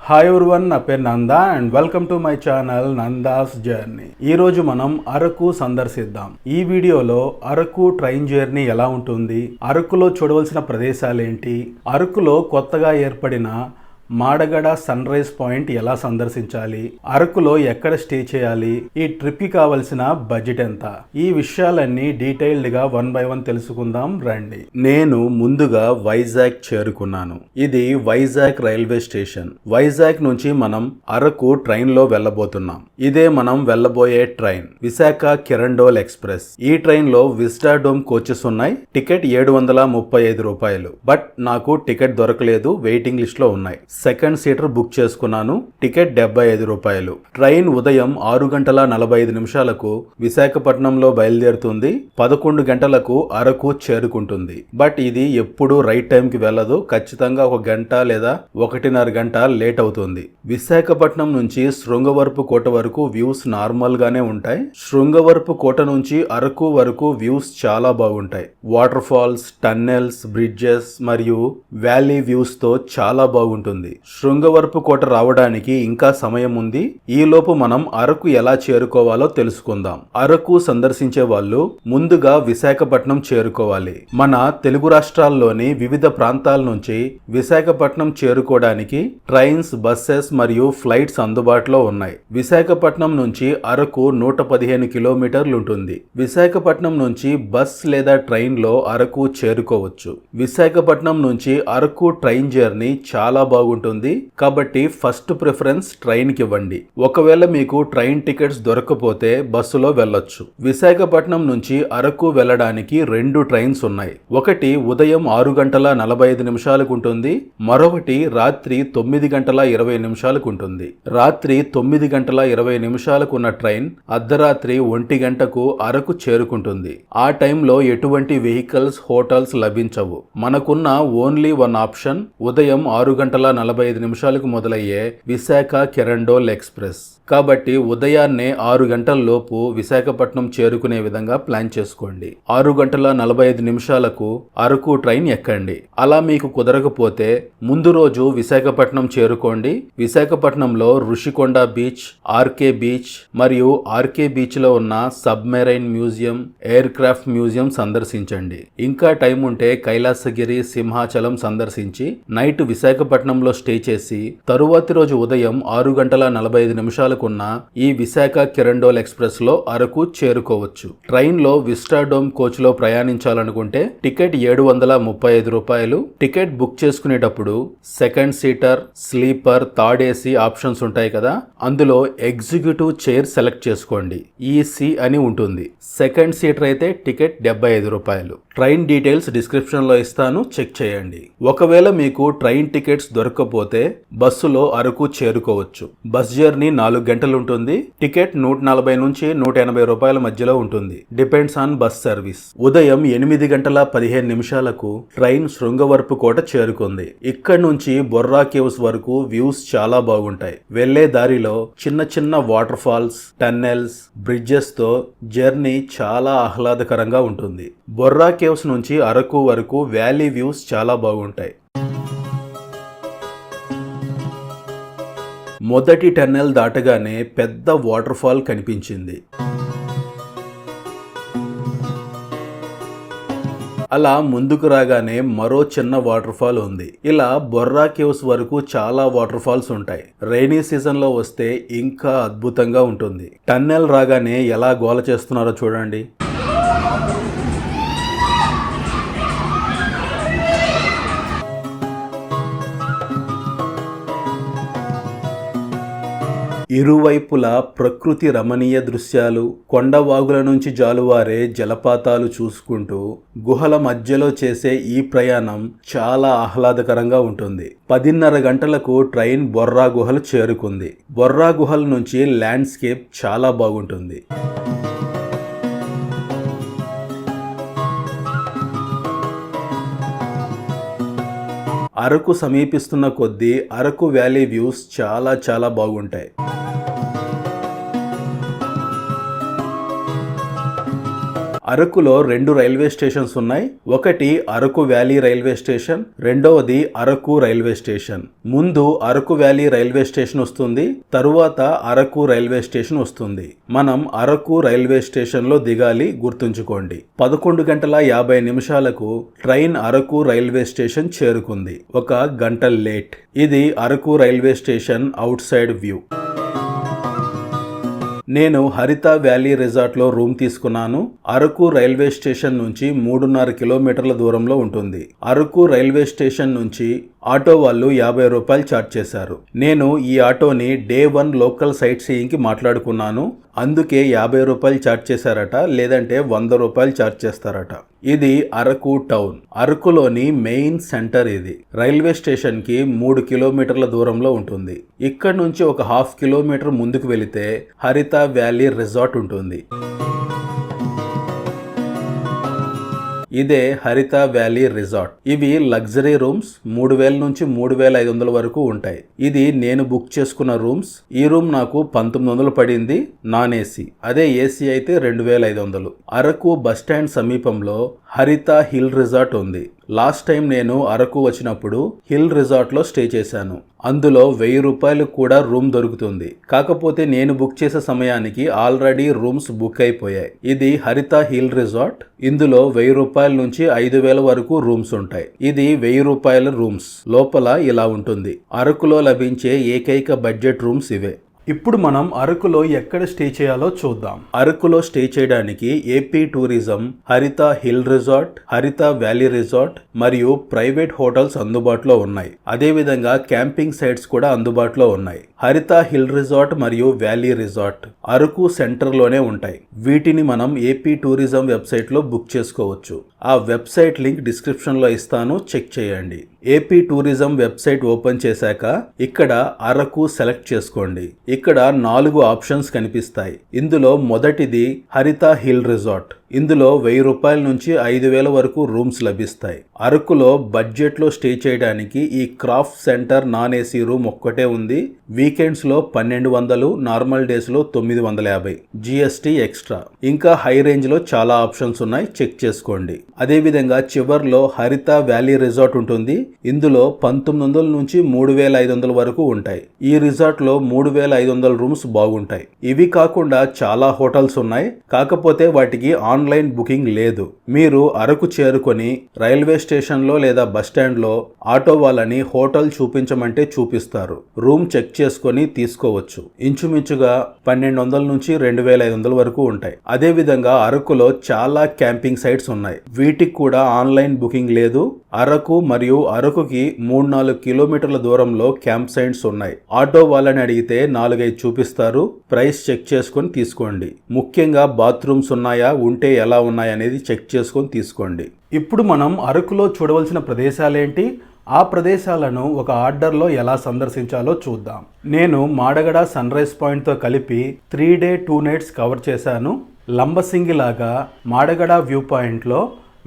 Hi everyone, నా పేరు Nanda and welcome to my channel Nanda's journey. ఈరోజు మనం అరకు సందర్శిద్దాం. ఈ వీడియోలో అరకు ట్రైన్ జర్నీ ఎలా ఉంటుంది, అరకులో చూడవలసిన ప్రదేశాలు ఏంటి, అరకులో కొత్తగా ఏర్పడిన మాడగడ సన్ రైజ్ పాయింట్ ఎలా సందర్శించాలి, అరకులో ఎక్కడ స్టే చేయాలి, ఈ ట్రిప్ కి కావలసిన బడ్జెట్ ఎంత, ఈ విషయాలన్నీ డీటెయిల్డ్ గా 1 by 1 తెలుసుకుందాం రండి. నేను ముందుగా వైజాగ్ చేరుకున్నాను. ఇది వైజాగ్ రైల్వే స్టేషన్. వైజాగ్ నుంచి మనం అరకు ట్రైన్ లో వెళ్ళబోతున్నాం. ఇదే మనం వెళ్ళబోయే ట్రైన్ విశాఖ కిరణ్డోల్ ఎక్స్ప్రెస్. ఈ ట్రైన్ లో విస్టాడోమ్ కోచెస్ ఉన్నాయి. టికెట్ 735 రూపాయలు. బట్ నాకు టికెట్ దొరకలేదు, వెయిటింగ్ లిస్ట్ లో ఉన్నాయి. సెకండ్ సీటర్ బుక్ చేసుకున్నాను. టికెట్ 75 రూపాయలు. ట్రైన్ ఉదయం 6:45 విశాఖపట్నంలో బయలుదేరుతుంది. 11 గంటలకు అరకు చేరుకుంటుంది. బట్ ఇది ఎప్పుడు రైట్ టైం కి వెళ్ళదు. ఖచ్చితంగా 1 గంట లేదా 1.5 గంట లేట్ అవుతుంది. విశాఖపట్నం నుంచి శృంగవరపు కోట వరకు వ్యూస్ నార్మల్ గానే ఉంటాయి. శృంగవరపు కోట నుంచి అరకు వరకు వ్యూస్ చాలా బాగుంటాయి. వాటర్ ఫాల్స్, టన్నెల్స్, బ్రిడ్జెస్ మరియు వ్యాలీ వ్యూస్ తో చాలా బాగుంటుంది. శృంగవరపు కోట రావడానికి ఇంకా సమయం ఉంది. ఈ లోపు మనం అరకు ఎలా చేరుకోవాలో తెలుసుకుందాం. అరకు సందర్శించే వాళ్ళు ముందుగా విశాఖపట్నం చేరుకోవాలి. మన తెలుగు రాష్ట్రాల్లోని వివిధ ప్రాంతాల నుంచి విశాఖపట్నం చేరుకోవడానికి ట్రైన్స్, బస్సెస్ మరియు ఫ్లైట్స్ అందుబాటులో ఉన్నాయి. విశాఖపట్నం నుంచి అరకు 115 కిలోమీటర్లు ఉంటుంది. విశాఖపట్నం నుంచి బస్ లేదా ట్రైన్ లో అరకు చేరుకోవచ్చు. విశాఖపట్నం నుంచి అరకు ట్రైన్ జర్నీ చాలా బాగుంటుంది. కాబట్టి ఫస్ట్ ప్రిఫరెన్స్ ట్రైన్ కి ఇవ్వండి. ఒకవేళ మీకు ట్రైన్ టికెట్స్ దొరకకపోతే బస్సులో వెళ్ళొచ్చు. విశాఖపట్నం నుంచి అరకు వెళ్ళడానికి 2 ట్రైన్స్ ఉన్నాయి. ఒకటి ఉదయం 6:45 ఉంటుంది. మరొకటి రాత్రి 9:20 ఉంటుంది. రాత్రి 9:20 ఉన్న ట్రైన్ అర్ధరాత్రి 1 గంటకు అరకు చేరుకుంటుంది. ఆ టైంలో ఎటువంటి వెహికల్స్, హోటల్స్ లభించవు. మనకున్న ఓన్లీ 1 ఆప్షన్ ఉదయం 6:45 మొదలయ్యే విశాఖ కిరణ్డోల్ ఎక్స్ప్రెస్. కాబట్టి ఉదయాన్నే 6 గంటల లోపు విశాఖపట్నం చేరుకునే విధంగా ప్లాన్ చేసుకోండి. 6:45 అరకు ట్రైన్ ఎక్కండి. అలా మీకు కుదరకపోతే ముందు రోజు విశాఖపట్నం చేరుకోండి. విశాఖపట్నంలో ఋషికొండ బీచ్, ఆర్కే బీచ్ మరియు ఆర్కే బీచ్ లో ఉన్న submarine museum, air craft museum సందర్శించండి. ఇంకా టైం ఉంటే కైలాసగిరి, సింహాచలం సందర్శించి నైట్ విశాఖపట్నంలో స్టే చేసి తరువాతి రోజు ఉదయం 6:45 ఈ విశాఖ కిరణ్డోల్ ఎక్స్ప్రెస్ లో అరకు చేరుకోవచ్చు. ట్రైన్ లో విస్టాడోమ్ కోచ్ లో ప్రయాణించాలనుకుంటే టికెట్ 735 రూపాయలు. టికెట్ బుక్ చేసుకునేటప్పుడు second seater, sleeper, third AC options ఉంటాయి కదా, అందులో ఎగ్జిక్యూటివ్ చైర్ సెలెక్ట్ చేసుకోండి. ఈసీ అని ఉంటుంది. సెకండ్ సీటర్ అయితే టికెట్ 75 రూపాయలు. ట్రైన్ డీటెయిల్స్ డిస్క్రిప్షన్ లో ఇస్తాను, చెక్ చేయండి. ఒకవేళ మీకు ట్రైన్ టికెట్స్ దొరకకపోతే బస్సులో అరకు చేరుకోవచ్చు. బస్ జర్నీ 4 గంటలు ఉంటుంది. టికెట్ 140 నుంచి 180 రూపాయల మధ్యలో ఉంటుంది. Depends on bus service. ఉదయం 8:15 ట్రైన్ శృంగవరపు కోట చేరుకుంది. ఇక్కడ నుంచి బొర్రా కేవ్స్ వరకు వ్యూస్ చాలా బాగుంటాయి. వెళ్లే దారిలో చిన్న చిన్న వాటర్ ఫాల్స్, టన్నెల్స్, బ్రిడ్జెస్ తో జర్నీ చాలా ఆహ్లాదకరంగా ఉంటుంది. బొర్రా కేవ్స్ నుంచి అరకు వరకు వ్యాలీ వ్యూస్ చాలా బాగుంటాయి. మొదటి టన్నెల్ దాటగానే పెద్ద వాటర్ ఫాల్ కనిపించింది. అలా ముందుకు రాగానే మరో చిన్న వాటర్ ఫాల్ ఉంది. ఇలా బొర్రా కేవ్స్ వరకు చాలా వాటర్ ఫాల్స్ ఉంటాయి. రైనీ సీజన్ లో వస్తే ఇంకా అద్భుతంగా ఉంటుంది. టన్నెల్ రాగానే ఎలా గోల చేస్తున్నారో చూడండి. ఇరువైపులా ప్రకృతి రమణీయ దృశ్యాలు, కొండవాగుల నుంచి జాలువారే జలపాతాలు చూసుకుంటూ గుహల మధ్యలో చేసే ఈ ప్రయాణం చాలా ఆహ్లాదకరంగా ఉంటుంది. 10:30 గంటలకు ట్రైన్ బొర్రా గుహలు చేరుకుంది. బొర్రా గుహల నుంచి ల్యాండ్స్కేప్ చాలా బాగుంటుంది. అరకు సమీపిస్తున్న కొద్దీ అరకు వ్యాలీ వ్యూస్ చాలా చాలా బాగుంటాయి. అరకులో 2 రైల్వే స్టేషన్స్ ఉన్నాయి. ఒకటి అరకు వ్యాలీ రైల్వే స్టేషన్, రెండవది అరకు రైల్వే స్టేషన్. ముందు అరకు వ్యాలీ రైల్వే స్టేషన్ వస్తుంది, తరువాత అరకు రైల్వే స్టేషన్ వస్తుంది. మనం అరకు రైల్వే స్టేషన్ లో దిగాలి, గుర్తుంచుకోండి. 11:50 ట్రైన్ అరకు రైల్వే స్టేషన్ చేరుకుంది. 1 గంట లేట్. ఇది Araku railway station out side view. నేను హరిత వ్యాలీ రిసార్ట్లో రూమ్ తీసుకున్నాను. అరకు రైల్వే స్టేషన్ నుంచి 3.5 కిలోమీటర్ల దూరంలో ఉంటుంది. అరకు రైల్వే స్టేషన్ నుంచి ఆటో వాళ్ళు 50 రూపాయలు ఛార్జ్ చేశారు. నేను ఈ ఆటోని డే 1 లోకల్ సైట్ సీయింగ్కి మాట్లాడుకున్నాను. అందుకే 50 రూపాయలు ఛార్జ్ చేశారట, లేదంటే 100 రూపాయలు ఛార్జ్ చేస్తారట. ఇది అరకు టౌన్, అరకులోని మెయిన్ సెంటర్. ఇది రైల్వే స్టేషన్ కి 3 కిలోమీటర్ల దూరంలో ఉంటుంది. ఇక్కడ నుంచి ఒక 1/2 కిలోమీటర్ ముందుకు వెళితే హరిత వ్యాలీ రిసార్ట్ ఉంటుంది. ఇదే హరిత వ్యాలీ రిసార్ట్. ఇవి లగ్జరీ రూమ్స్. 3,000 నుంచి 3,500 వరకు ఉంటాయి. ఇది నేను బుక్ చేసుకున్న రూమ్స్. ఈ రూమ్ నాకు 1900 పడింది, నాన్ ఏసీ. అదే ఏసీ అయితే 2,500. అరకు బస్టాండ్ సమీపంలో హరిత హిల్ రిసార్ట్ ఉంది. లాస్ట్ టైం నేను అరకు వచ్చినప్పుడు హిల్ రిసార్ట్ లో స్టే చేశాను. అందులో 1000 రూపాయలు కూడా రూమ్ దొరుకుతుంది. కాకపోతే నేను బుక్ చేసే సమయానికి ఆల్రెడీ రూమ్స్ బుక్ అయిపోయాయి. ఇది హరిత హిల్ రిసార్ట్. ఇందులో 1000 రూపాయల నుంచి 5,000 వరకు రూమ్స్ ఉంటాయి. ఇది 1000 రూపాయల రూమ్స్. లోపల ఇలా ఉంటుంది. అరకులో లభించే ఏకైక బడ్జెట్ రూమ్స్ ఇవే. ఇప్పుడు మనం అరకులో ఎక్కడ స్టే చేయాలో చూద్దాం. అరకులో స్టే చేయడానికి ఏపీ టూరిజం, హరిత హిల్ రిసార్ట్, హరిత వ్యాలీ రిసార్ట్ మరియు ప్రైవేట్ హోటల్స్ అందుబాటులో ఉన్నాయి. అదేవిధంగా క్యాంపింగ్ సైట్స్ కూడా అందుబాటులో ఉన్నాయి. హరిత హిల్ రిసార్ట్ మరియు వ్యాలీ రిసార్ట్ అరకు సెంటర్ లోనే ఉంటాయి. వీటిని మనం ఏపీ టూరిజం వెబ్సైట్ లో బుక్ చేసుకోవచ్చు. ఆ వెబ్సైట్ లింక్ డిస్క్రిప్షన్ లో ఇస్తాను, చెక్ చేయండి. ఏపీ టూరిజం వెబ్సైట్ ఓపెన్ చేశాక ఇక్కడ అరకు సెలెక్ట్ చేసుకోండి. ఇక్కడ 4 ఆప్షన్స్ కనిపిస్తాయి. ఇందులో మొదటిది హరిత హిల్ రిసార్ట్. ఇందులో 1000 రూపాయల నుంచి 5,000 వరకు రూమ్స్ లభిస్తాయి. అరకులో బడ్జెట్ లో స్టే చేయడానికి ఈ craft centre non AC room ఒక్కటే ఉంది. వీకెండ్స్ లో 1200, నార్మల్ డేస్ లో 950, జిఎస్టీ ఎక్స్ట్రా. ఇంకా హై రేంజ్ లో చాలా ఆప్షన్స్ ఉన్నాయి, చెక్ చేసుకోండి. అదేవిధంగా చివర్లో హరిత వ్యాలీ రిసార్ట్ ఉంటుంది. ఇందులో 1900 నుంచి 3,500 వరకు ఉంటాయి. ఈ రిసార్ట్ లో 3,500 రూమ్స్ బాగుంటాయి. ఇవి కాకుండా చాలా హోటల్స్ ఉన్నాయి, కాకపోతే వాటికి ఆన్లైన్ బుకింగ్ లేదు. మీరు అరకు చేరుకొని రైల్వే స్టేషన్ లో లేదా బస్టాండ్ లో ఆటో వాళ్ళని హోటల్ చూపించమంటే చూపిస్తారు. రూమ్ చెక్ చేసుకొని తీసుకోవచ్చు. ఇంచుమించుగా 1200 నుంచి 2,500 వరకు ఉంటాయి. అదే విధంగా అరకులో చాలా క్యాంపింగ్ సైట్స్ ఉన్నాయి. వీటికి కూడా ఆన్లైన్ బుకింగ్ లేదు. అరకు మరియు అరకుకి 3-4 కిలోమీటర్ల దూరంలో క్యాంప్ సైట్స్ ఉన్నాయి. ఆటో వాళ్ళని అడిగితే 4-5 చూపిస్తారు. ప్రైస్ చెక్ చేసుకొని తీసుకోండి. ముఖ్యంగా బాత్రూమ్స్ ఉన్నాయా, ఉంటే ఎలా ఉన్నాయనేది చెక్ చేసుకొని తీసుకోండి. ఇప్పుడు మనం అరకులో చూడవలసిన ప్రదేశాలేంటి, ఆ ప్రదేశాలను ఒక ఆర్డర్లో ఎలా సందర్శించాలో చూద్దాం. నేను మాడగడ సన్ రైజ్ పాయింట్తో కలిపి 3 డే 2 నైట్స్ కవర్ చేశాను. లంబసింగిలాగా మాడగడ వ్యూ పాయింట్లో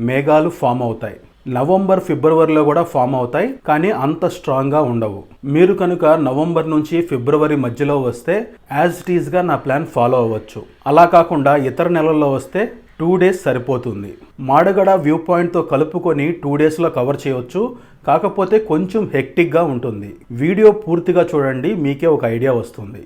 మేఘాలు ఫామ్ అవుతాయి. నవంబర్, ఫిబ్రవరిలో కూడా ఫామ్ అవుతాయి, కానీ అంత స్ట్రాంగ్గా ఉండవు. మీరు కనుక నవంబర్ నుంచి ఫిబ్రవరి మధ్యలో వస్తే యాజ్ ఇట్ ఈస్గా నా ప్లాన్ ఫాలో అవ్వచ్చు. అలా కాకుండా ఇతర నెలల్లో వస్తే 2 డేస్ సరిపోతుంది. మాడగడ వ్యూ పాయింట్తో కలుపుకొని 2 డేస్లో కవర్ చేయవచ్చు. కాకపోతే కొంచెం హెక్టిక్గా ఉంటుంది. వీడియో పూర్తిగా చూడండి, మీకే ఒక ఐడియా వస్తుంది.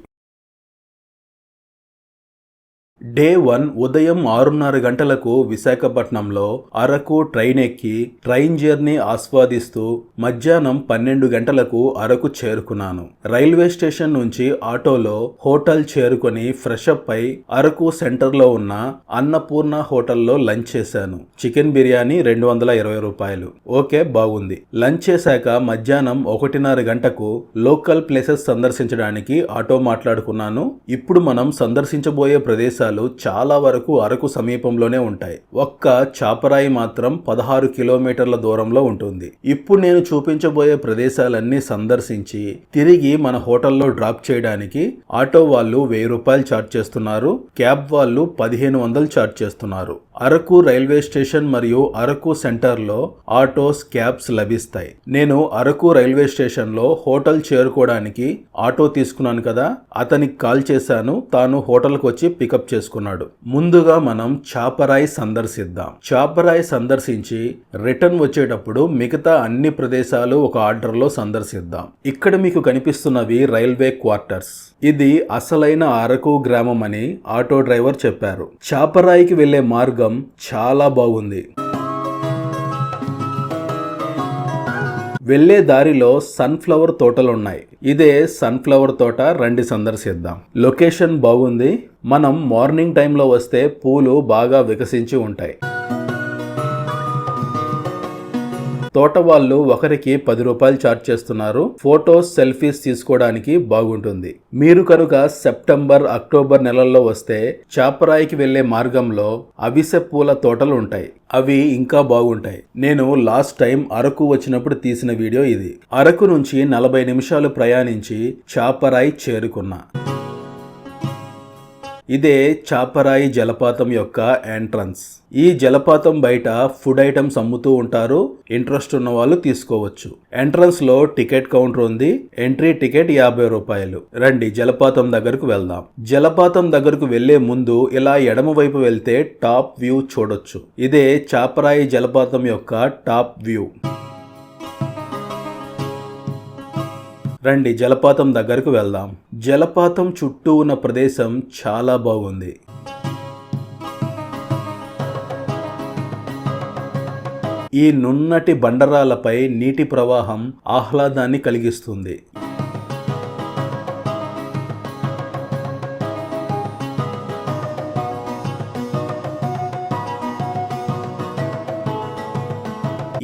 డే 1 ఉదయం 6:30 గంటలకు విశాఖపట్నంలో అరకు ట్రైన్ ఎక్కి ట్రైన్ జర్నీ ఆస్వాదిస్తూ మధ్యాహ్నం 12 గంటలకు అరకు చేరుకున్నాను. రైల్వే స్టేషన్ నుంచి ఆటోలో హోటల్ చేరుకొని ఫ్రెష్ అప్ అయి అరకు సెంటర్లో ఉన్న అన్నపూర్ణ హోటల్లో లంచ్ చేశాను. చికెన్ బిర్యానీ 220 రూపాయలు. ఓకే, బాగుంది. లంచ్ చేశాక మధ్యాహ్నం 1:30 గంటకు లోకల్ ప్లేసెస్ సందర్శించడానికి ఆటో మాట్లాడుకున్నాను. ఇప్పుడు మనం సందర్శించబోయే ప్రదేశాలు చాలా వరకు అరకు సమీపంలోనే ఉంటాయి. ఒక్క చాపరాయి మాత్రం 16 కిలోమీటర్ల దూరంలో ఉంటుంది. ఇప్పుడు నేను చూపించబోయే ప్రదేశాలన్నీ సందర్శించి తిరిగి మన హోటల్లో డ్రాప్ చేయడానికి ఆటో వాళ్ళు 1000 రూపాయలు ఛార్జ్ చేస్తున్నారు. క్యాబ్ వాళ్ళు 1500 ఛార్జ్ చేస్తున్నారు. అరకు రైల్వే స్టేషన్ మరియు అరకు సెంటర్లో ఆటోస్, క్యాబ్స్ లభిస్తాయి. నేను అరకు రైల్వే స్టేషన్లో హోటల్ చేరుకోవడానికి ఆటో తీసుకున్నాను కదా, అతనికి కాల్ చేశాను. తాను హోటల్కి వచ్చి పికప్ చేసుకున్నాను. చేసుకున్నాడు. ముందుగా మనం చాపరాయి సందర్శిద్దాం. చాపరాయి సందర్శించి రిటర్న్ వచ్చేటప్పుడు మిగతా అన్ని ప్రదేశాలు ఒక ఆర్డర్లో సందర్శిద్దాం. ఇక్కడ మీకు కనిపిస్తున్నవి రైల్వే క్వార్టర్స్. ఇది అసలైన అరకు గ్రామం అని ఆటో డ్రైవర్ చెప్పారు. చాపరాయికి వెళ్లే మార్గం చాలా బాగుంది. వెళ్లే దారిలో సన్ఫ్లవర్ తోటలున్నాయి. ఇదే సన్ఫ్లవర్ తోట, రండి సందర్శిద్దాం. లొకేషన్ బాగుంది. మనం మార్నింగ్ టైంలో వస్తే పూలు బాగా వికసించి ఉంటాయి. తోట వాళ్ళు ఒకరికి 10 రూపాయలు ఛార్జ్ చేస్తున్నారు. ఫోటోస్, సెల్ఫీస్ తీసుకోవడానికి బాగుంటుంది. మీరు కనుక సెప్టెంబర్, అక్టోబర్ నెలల్లో వస్తే చాపరాయికి వెళ్లే మార్గంలో అవిసె పూల తోటలు ఉంటాయి. అవి ఇంకా బాగుంటాయి. నేను లాస్ట్ టైం అరకు వచ్చినప్పుడు తీసిన వీడియో ఇది. అరకు నుంచి 40 నిమిషాలు ప్రయాణించి చాపరాయి చేరుకున్నా. ఇదే చాపరాయి జలపాతం యొక్క ఎంట్రన్స్. ఈ జలపాతం బయట ఫుడ్ ఐటమ్స్ అమ్ముతూ ఉంటారు. ఇంట్రెస్ట్ ఉన్న వాళ్ళు తీసుకోవచ్చు. ఎంట్రన్స్ లో టికెట్ కౌంటర్ ఉంది. ఎంట్రీ టికెట్ 50 రూపాయలు. రండి జలపాతం దగ్గరకు వెళ్దాం. జలపాతం దగ్గరకు వెళ్లే ముందు ఇలా ఎడమ వైపు వెళ్తే టాప్ వ్యూ చూడొచ్చు. ఇదే చాపరాయి జలపాతం యొక్క టాప్ వ్యూ. రండి జలపాతం దగ్గరకు వెళ్దాం. జలపాతం చుట్టూ ఉన్న ప్రదేశం చాలా బాగుంది. ఈ నున్నటి బండరాలపై నీటి ప్రవాహం ఆహ్లాదాన్ని కలిగిస్తుంది.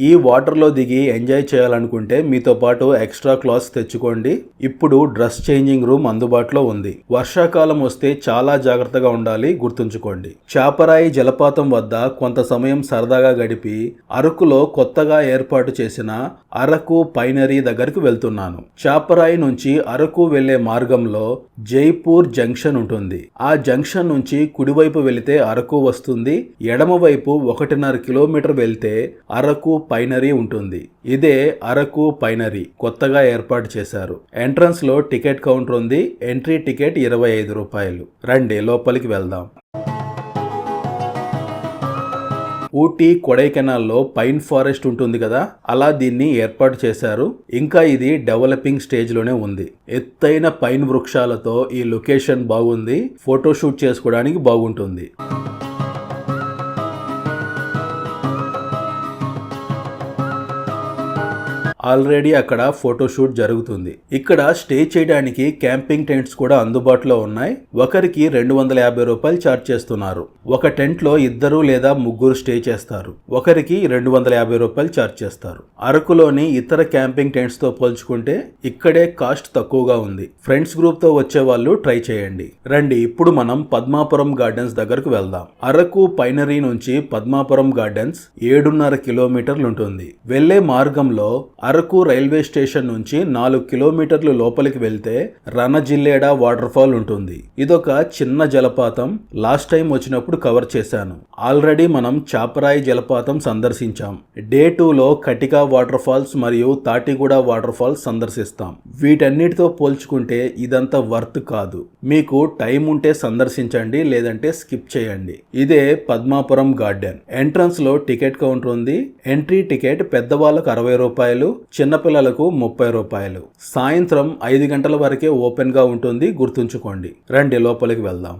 ఈ వాటర్లో దిగి ఎంజాయ్ చేయాలనుకుంటే మీతో పాటు ఎక్స్ట్రా క్లాత్స్ తెచ్చుకోండి. ఇప్పుడు డ్రెస్ చేంజింగ్ రూమ్ అందుబాటులో ఉంది. వర్షాకాలం వస్తే చాలా జాగ్రత్తగా ఉండాలి, గుర్తుంచుకోండి. చాపరాయి జలపాతం వద్ద కొంత సమయం సరదాగా గడిపి అరకులో కొత్తగా ఏర్పాటు చేసిన అరకు పైనరీ దగ్గరకు వెళ్తున్నాను. చాపరాయి నుంచి అరకు వెళ్లే మార్గంలో జైపూర్ జంక్షన్ ఉంటుంది. ఆ జంక్షన్ నుంచి కుడివైపు వెళితే అరకు వస్తుంది. ఎడమవైపు 1.5 కిలోమీటర్ వెళ్తే అరకు పైనరీ ఉంటుంది. ఇదే అరకు పైనరీ, కొత్తగా ఏర్పాటు చేశారు. ఎంట్రన్స్ లో టికెట్ కౌంటర్ ఉంది. ఎంట్రీ టికెట్ 25 రూపాయలు. రండి లోపలికి వెళ్దాం. ఊటీ, కొడైకెనాల్లో పైన్ ఫారెస్ట్ ఉంటుంది కదా, అలా దీన్ని ఏర్పాటు చేశారు. ఇంకా ఇది డెవలపింగ్ స్టేజ్ లోనే ఉంది. ఎత్తైన పైన్ వృక్షాలతో ఈ లొకేషన్ బాగుంది. ఫోటోషూట్ చేసుకోవడానికి బాగుంటుంది. ఆల్రెడీ అక్కడ ఫోటోషూట్ జరుగుతుంది. ఇక్కడ స్టే చేయడానికి క్యాంపింగ్ టెంట్స్ కూడా అందుబాటులో ఉన్నాయి. ఒకరికి 250 రూపాయలు ఛార్జ్ చేస్తున్నారు. ఒక టెంట్ లో 2 లేదా 3 స్టే చేస్తారు. ఒకరికి 250 రూపాయలు ఛార్జ్ చేస్తారు. అరకులోని ఇతర క్యాంపింగ్ టెంట్స్ తో పోల్చుకుంటే ఇక్కడే కాస్ట్ తక్కువగా ఉంది. ఫ్రెండ్స్ గ్రూప్ తో వచ్చే వాళ్ళు ట్రై చేయండి. రండి ఇప్పుడు మనం పద్మాపురం గార్డెన్స్ దగ్గరకు వెళ్దాం. అరకు పైనరీ నుంచి పద్మాపురం గార్డెన్స్ 7.5 కిలోమీటర్లు ఉంటుంది. వెళ్లే మార్గంలో అరకు రైల్వే స్టేషన్ నుంచి 4 కిలోమీటర్లు లోపలికి వెళ్తే రణజిల్లేడా వాటర్ ఫాల్ ఉంటుంది. ఇదొక చిన్న జలపాతం. లాస్ట్ టైం వచ్చినప్పుడు కవర్ చేశాను. ఆల్రెడీ మనం చాపరాయి జలపాతం సందర్శించాం. డే 2లో కటికా వాటర్ ఫాల్స్ మరియు తాటిగూడ వాటర్ ఫాల్స్ సందర్శిస్తాం. వీటన్నిటితో పోల్చుకుంటే ఇదంతా వర్త్ కాదు. మీకు టైం ఉంటే సందర్శించండి, లేదంటే స్కిప్ చేయండి. ఇదే పద్మాపురం గార్డెన్. ఎంట్రన్స్ లో టికెట్ కౌంటర్ ఉంది. ఎంట్రీ టికెట్ పెద్దవాళ్ళకు 60 రూపాయలు, చిన్నపిల్లలకు 30 రూపాయలు. సాయంత్రం 5 గంటల వరకే ఓపెన్ గా ఉంటుంది, గుర్తుంచుకోండి. రండి లోపలికి వెళ్దాం.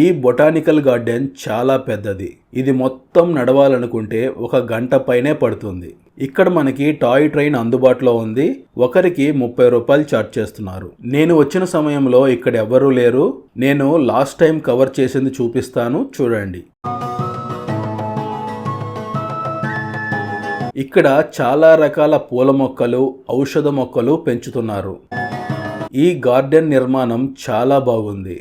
ఈ బొటానికల్ గార్డెన్ చాలా పెద్దది. ఇది మొత్తం నడవాలనుకుంటే 1 గంట పైనే పడుతుంది. ఇక్కడ మనకి టాయ్ ట్రైన్ అందుబాటులో ఉంది. ఒకరికి 30 రూపాయలు ఛార్జ్ చేస్తున్నారు. నేను వచ్చిన సమయంలో ఇక్కడ ఎవరూ లేరు. నేను లాస్ట్ టైం కవర్ చేసింది చూపిస్తాను, చూడండి. ఇక్కడ చాలా రకాల పూల మొక్కలు, ఔషధ మొక్కలు పెంచుతున్నారు. ఈ గార్డెన్ నిర్మాణం చాలా బాగుంది.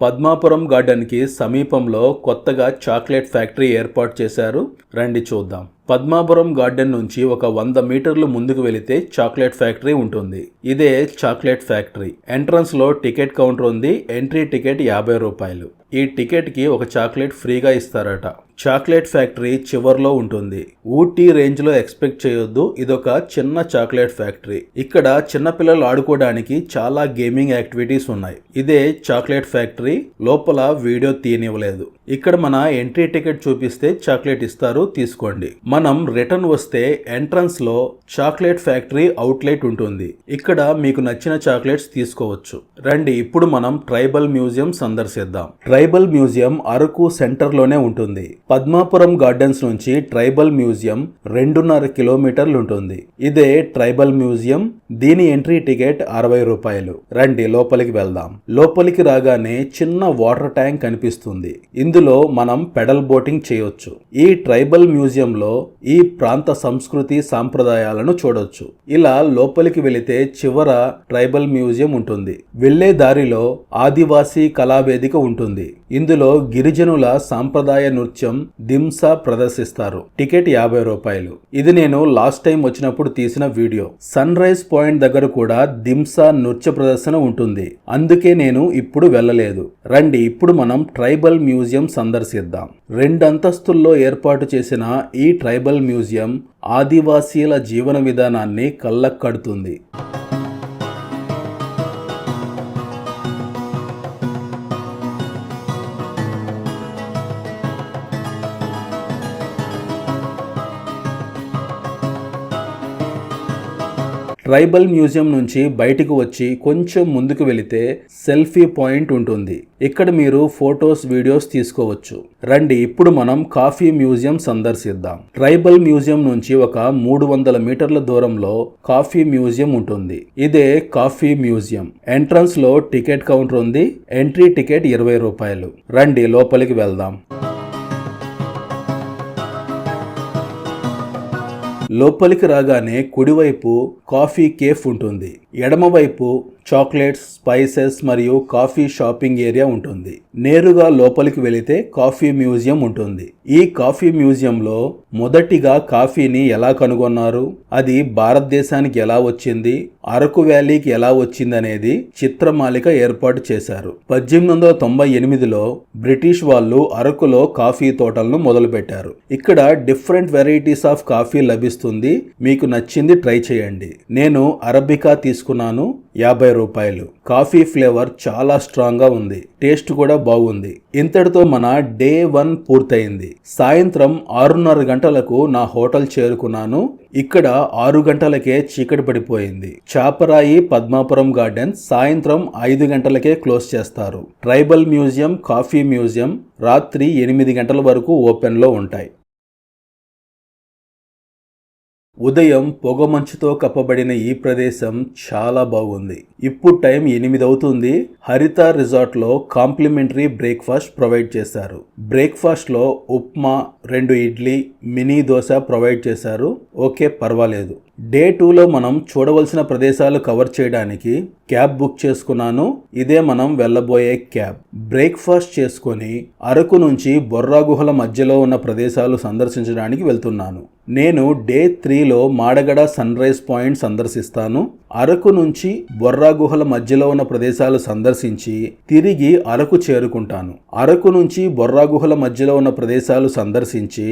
పద్మాపురం గార్డెన్కి సమీపంలో కొత్తగా చాక్లెట్ ఫ్యాక్టరీ ఏర్పాటు చేశారు. రండి చూద్దాం. పద్మాపురం గార్డెన్ నుంచి ఒక 100 మీటర్లు ముందుకు వెళితే చాక్లెట్ ఫ్యాక్టరీ ఉంటుంది. ఇదే చాక్లెట్ ఫ్యాక్టరీ. ఎంట్రన్స్ లో టికెట్ కౌంటర్ ఉంది. ఎంట్రీ టికెట్ 50 రూపాయలు. ఈ టికెట్ కి ఒక చాక్లెట్ ఫ్రీగా ఇస్తారట. చాక్లెట్ ఫ్యాక్టరీ చివర్లో ఉంటుంది. ఊటీ రేంజ్ లో ఎక్స్పెక్ట్ చేయొద్దు. ఇదొక చిన్న చాక్లెట్ ఫ్యాక్టరీ. ఇక్కడ చిన్నపిల్లలు ఆడుకోవడానికి చాలా గేమింగ్ యాక్టివిటీస్ ఉన్నాయి. ఇదే చాక్లెట్ ఫ్యాక్టరీ. లోపల వీడియో తీయనివ్వలేదు. ఇక్కడ మన ఎంట్రీ టికెట్ చూపిస్తే చాక్లెట్ ఇస్తారు, తీసుకోండి. మనం రిటర్న్ వస్తే ఎంట్రన్స్ లో చాక్లెట్ ఫ్యాక్టరీ అవుట్లెట్ ఉంటుంది. ఇక్కడ మీకు నచ్చిన చాక్లెట్స్ తీసుకోవచ్చు. రండి ఇప్పుడు మనం ట్రైబల్ మ్యూజియం సందర్శిద్దాం. ట్రైబల్ మ్యూజియం అరకు సెంటర్ లోనే ఉంటుంది. పద్మాపురం గార్డెన్స్ నుంచి ట్రైబల్ మ్యూజియం 2.5 కిలోమీటర్లు ఉంటుంది. ఇదే ట్రైబల్ మ్యూజియం. దీని ఎంట్రీ టికెట్ 60 రూపాయలు. రండి లోపలికి వెళ్దాం. లోపలికి రాగానే చిన్న వాటర్ ట్యాంక్ కనిపిస్తుంది. ఇందులో మనం పెడల్ బోటింగ్ చేయొచ్చు. ఈ ట్రైబల్ మ్యూజియంలో ఈ ప్రాంత సంస్కృతి సాంప్రదాయాలను చూడొచ్చు. ఇలా లోపలికి వెళితే చివర ట్రైబల్ మ్యూజియం ఉంటుంది. వెళ్లే దారిలో ఆదివాసీ కళావేదిక ఉంటుంది. ఇందులో గిరిజనుల సాంప్రదాయ నృత్యం దింసా ప్రదర్శిస్తారు. టికెట్ 50 రూపాయలు. ఇది నేను లాస్ట్ టైం వచ్చినప్పుడు తీసిన వీడియో. సన్ రైజ్ పాయింట్ దగ్గర కూడా దింసా నృత్య ప్రదర్శన ఉంటుంది. అందుకే నేను ఇప్పుడు వెళ్ళలేదు. రండి ఇప్పుడు మనం ట్రైబల్ మ్యూజియం సందర్శిద్దాం. 2 అంతస్తుల్లో ఏర్పాటు చేసిన ఈ ట్రైబల్ మ్యూజియం ఆదివాసీల జీవన విధానాన్ని కళ్ళకడుతుంది. ట్రైబల్ మ్యూజియం నుంచి బయటికి వచ్చి కొంచెం ముందుకు వెళితే సెల్ఫీ పాయింట్ ఉంటుంది. ఇక్కడ మీరు ఫొటోస్, వీడియోస్ తీసుకోవచ్చు. రండి ఇప్పుడు మనం కాఫీ మ్యూజియం సందర్శిద్దాం. ట్రైబల్ మ్యూజియం నుంచి ఒక 300 మీటర్ల దూరంలో కాఫీ మ్యూజియం ఉంటుంది. ఇదే కాఫీ మ్యూజియం. ఎంట్రన్స్ లో టికెట్ కౌంటర్ ఉంది. ఎంట్రీ టికెట్ 20 రూపాయలు. రండి లోపలికి వెళ్దాం. లోపలికి రాగానే కుడివైపు కాఫీ కేఫ్ ఉంటుంది. ఎడమవైపు చాక్లెట్స్, స్పైసెస్ మరియు కాఫీ షాపింగ్ ఏరియా ఉంటుంది. నేరుగా లోపలికి వెళితే కాఫీ మ్యూజియం ఉంటుంది. ఈ కాఫీ మ్యూజియంలో మొదటిగా కాఫీని ఎలా కనుగొన్నారు, అది భారతదేశానికి ఎలా వచ్చింది, అరకు వ్యాలీకి ఎలా వచ్చింది అనేది చిత్రమాలిక ఏర్పాటు చేశారు. 1898లో బ్రిటిష్ వాళ్ళు అరకులో కాఫీ తోటలను మొదలుపెట్టారు. ఇక్కడ డిఫరెంట్ వెరైటీస్ ఆఫ్ కాఫీ లభిస్తుంది. మీకు నచ్చింది ట్రై చేయండి. నేను అరబికా తీసుకున్నాను. 50 రూపాయలు. కాఫీ ఫ్లేవర్ చాలా స్ట్రాంగ్ గా ఉంది. టేస్ట్ కూడా బాగుంది. ఇంతటితో మన డే 1 పూర్తయింది. సాయంత్రం 6:30 గంటలకు నా హోటల్ చేరుకున్నాను. ఇక్కడ 6 గంటలకే చీకటి పడిపోయింది. చాపరాయి పద్మాపురం గార్డెన్ సాయంత్రం 5 గంటలకే క్లోజ్ చేస్తారు. ట్రైబల్ మ్యూజియం, కాఫీ మ్యూజియం రాత్రి 8 గంటల వరకు ఓపెన్ లో ఉంటాయి. ఉదయం పొగమంచుతో కప్పబడిన ఈ ప్రదేశం చాలా బాగుంది. ఇప్పుడు టైం 8 అవుతుంది. హరిత రిసార్ట్ లో కాంప్లిమెంటరీ బ్రేక్ఫాస్ట్ ప్రొవైడ్ చేశారు. బ్రేక్ఫాస్ట్ లో ఉప్మా, 2 ఇడ్లీ, మినీ దోశ ప్రొవైడ్ చేశారు. ఓకే, పర్వాలేదు. డే 2లో మనం చూడవలసిన ప్రదేశాలు కవర్ చేయడానికి క్యాబ్ బుక్ చేసుకున్నాను. ఇదే మనం వెళ్ళబోయే క్యాబ్. బ్రేక్ఫాస్ట్ చేసుకొని అరకు నుంచి బొర్రా గుహల మధ్యలో ఉన్న ప్రదేశాలు సందర్శించడానికి వెళ్తున్నాను. నేను డే 3లో మాడగడ సన్ రైజ్ పాయింట్ సందర్శిస్తాను. అరకు నుంచి బొర్రా గుహల మధ్యలో ఉన్న ప్రదేశాలు సందర్శించి తిరిగి అరకు చేరుకుంటాను. అరకు నుంచి బొర్రా గుహల మధ్యలో ఉన్న ప్రదేశాలు సందర్శించి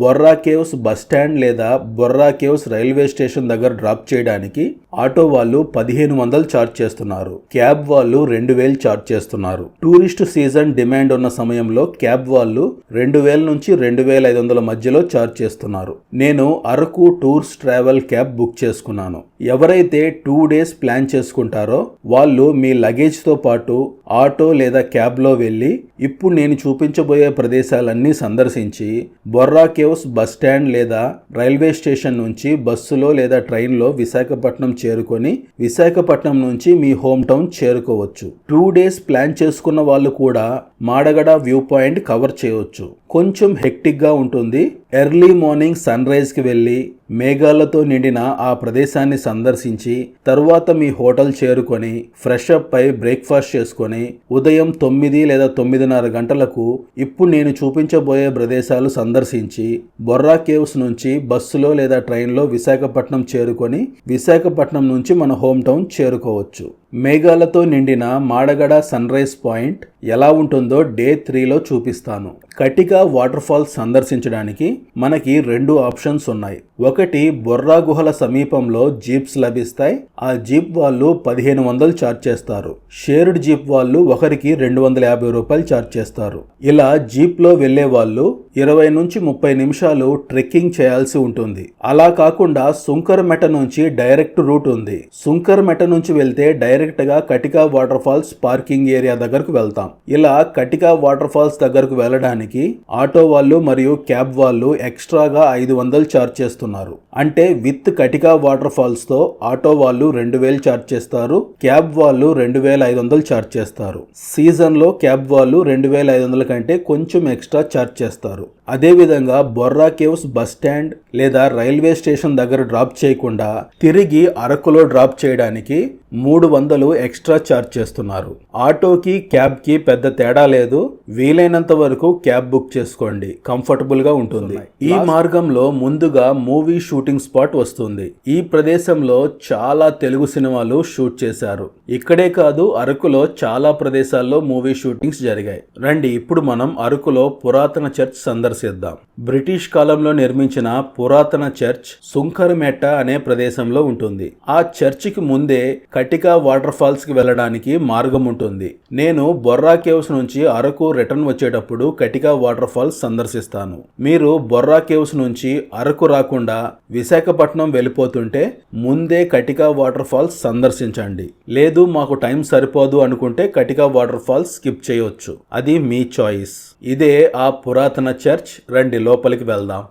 బొర్రా కేవ్స్ బస్ స్టాండ్ లేదా బొర్రా కేవ్స్ రైల్వే స్టేషన్ దగ్గర డ్రాప్ చేయడానికి ఆటో వాళ్ళు 1500 ఛార్జ్ చేస్తున్నారు. క్యాబ్ వాళ్ళు 2000 ఛార్జ్ చేస్తున్నారు. టూరిస్ట్ సీజన్ డిమాండ్ ఉన్న సమయంలో క్యాబ్ వాళ్ళు 2000 నుంచి 2500 మధ్యలో ఛార్జ్ చేస్తున్నారు. నేను Araku tours travel cab book చేసుకున్నాను. ఎవరైతే 2 డేస్ ప్లాన్ చేసుకుంటారో వాళ్ళు మీ లగేజ్ తో పాటు ఆటో లేదా క్యాబ్ లో వెళ్ళి ఇప్పుడు నేను చూపించబోయే ప్రదేశాలన్నీ సందర్శించి బొర్రా కేవ్స్ బస్ స్టాండ్ లేదా రైల్వే స్టేషన్ నుంచి బస్సులో లేదా ట్రైన్లో విశాఖపట్నం చేరుకొని విశాఖపట్నం నుంచి మీ హోమ్ టౌన్ చేరుకోవచ్చు. 2 డేస్ ప్లాన్ చేసుకున్న వాళ్ళు కూడా మాడగడ వ్యూ పాయింట్ కవర్ చేయవచ్చు. కొంచెం హెక్టిక్ గా ఉంటుంది. ఎర్లీ మార్నింగ్ సన్ రైజ్కి వెళ్ళి మేఘాలతో నిండిన ఆ ప్రదేశాన్ని సందర్శించి తరువాత మీ హోటల్ చేరుకొని ఫ్రెష్ అప్ అయి బ్రేక్ఫాస్ట్ చేసుకొని ఉదయం 9 లేదా 9:30 గంటలకు ఇప్పుడు నేను చూపించబోయే ప్రదేశాలు సందర్శించి బొర్రా కేవ్స్ నుంచి బస్సులో లేదా ట్రైన్లో విశాఖపట్నం చేరుకొని విశాఖపట్నం నుంచి మన హోమ్ టౌన్ చేరుకోవచ్చు. మేఘాలతో నిండిన మాడగడ సన్ రైజ్ పాయింట్ ఎలా ఉంటుందో డే 3లో చూపిస్తాను. కటికా వాటర్ ఫాల్స్ సందర్శించడానికి మనకి 2 ఆప్షన్స్ ఉన్నాయి. ఒకటి, బొర్రా గుహల సమీపంలో జీప్స్ లభిస్తాయి. ఆ జీప్ వాళ్ళు 1500 ఛార్జ్ చేస్తారు. షేర్డ్ జీప్ వాళ్ళు ఒకరికి 250 రూపాయలు ఛార్జ్ చేస్తారు. ఇలా జీప్ లో వెళ్లే వాళ్ళు 20 నుంచి 30 నిమిషాలు ట్రెక్కింగ్ చేయాల్సి ఉంటుంది. అలా కాకుండా సుంకరమెట నుంచి డైరెక్ట్ రూట్ ఉంది. సుంకరమెట నుంచి వెళ్తే డైరెక్ట్ గా Katiki water falls parking area దగ్గరకు వెళ్తాం. ఇలా కటికా వాటర్ ఫాల్స్ దగ్గరకు వెళ్ళడానికి ఆటో వాళ్ళు మరియు క్యాబ్ వాళ్ళు ఎక్స్ట్రాగా 500 ఛార్జ్ చేస్తున్నారు. అంటే విత్ కటికా వాటర్ ఫాల్స్ తో ఆటో వాళ్ళు 2000 ఛార్జ్ చేస్తారు, క్యాబ్ వాళ్ళు 2500 ఛార్జ్ చేస్తారు. సీజన్ లో క్యాబ్ వాళ్ళు 2500 కంటే కొంచెం ఎక్స్ట్రా ఛార్జ్ చేస్తారు. అదే విధంగా బొర్రా కేవ్స్ బస్ స్టాండ్ లేదా రైల్వే స్టేషన్ దగ్గర డ్రాప్ చేయకుండా తిరిగి అరకులో డ్రాప్ చేయడానికి 300 ఎక్స్ట్రా ఛార్జ్ చేస్తున్నారు. ఆటోకి క్యాబ్ కి పెద్ద తేడా లేదు. వీలైనంత వరకు క్యాబ్ బుక్ చేసుకోండి, కంఫర్టబుల్ గా ఉంటుంది. ఈ మార్గంలో ముందుగా మూవీ షూటింగ్ స్పాట్ వస్తుంది. ఈ ప్రదేశంలో చాలా తెలుగు సినిమాలు షూట్ చేశారు. ఇక్కడే కాదు, అరకులో చాలా ప్రదేశాల్లో మూవీ షూటింగ్స్ జరిగాయి. రండి ఇప్పుడు మనం అరకులో పురాతన చర్చ్ సందర్శిద్దాం. బ్రిటిష్ కాలంలో నిర్మించిన పురాతన చర్చ్ సుంకరమెట్ట అనే ప్రదేశంలో ఉంటుంది. ఆ చర్చికి ముందే కటికా వాటర్ ఫాల్స్ కి వెళ్ళడానికి మార్గం ఉంటుంది. నేను బొర్రా కేవ్స్ నుంచి అరకు రిటర్న్ వచ్చేటప్పుడు కటికా వాటర్ ఫాల్స్ సందర్శిస్తాను. మీరు బొర్రా కేవ్స్ నుంచి అరకు రాకుండా విశాఖపట్నం వెళ్ళిపోతుంటే ముందే కటికా వాటర్ ఫాల్స్ సందర్శించండి. లేదు మాకు టైం సరిపోదు అనుకుంటే కటికా వాటర్ ఫాల్స్ స్కిప్ చేయొచ్చు. అది మీ చాయిస్. ఇదే ఆ పురాతన చర్చ్. రండి లోపలికి వెళ్దాం.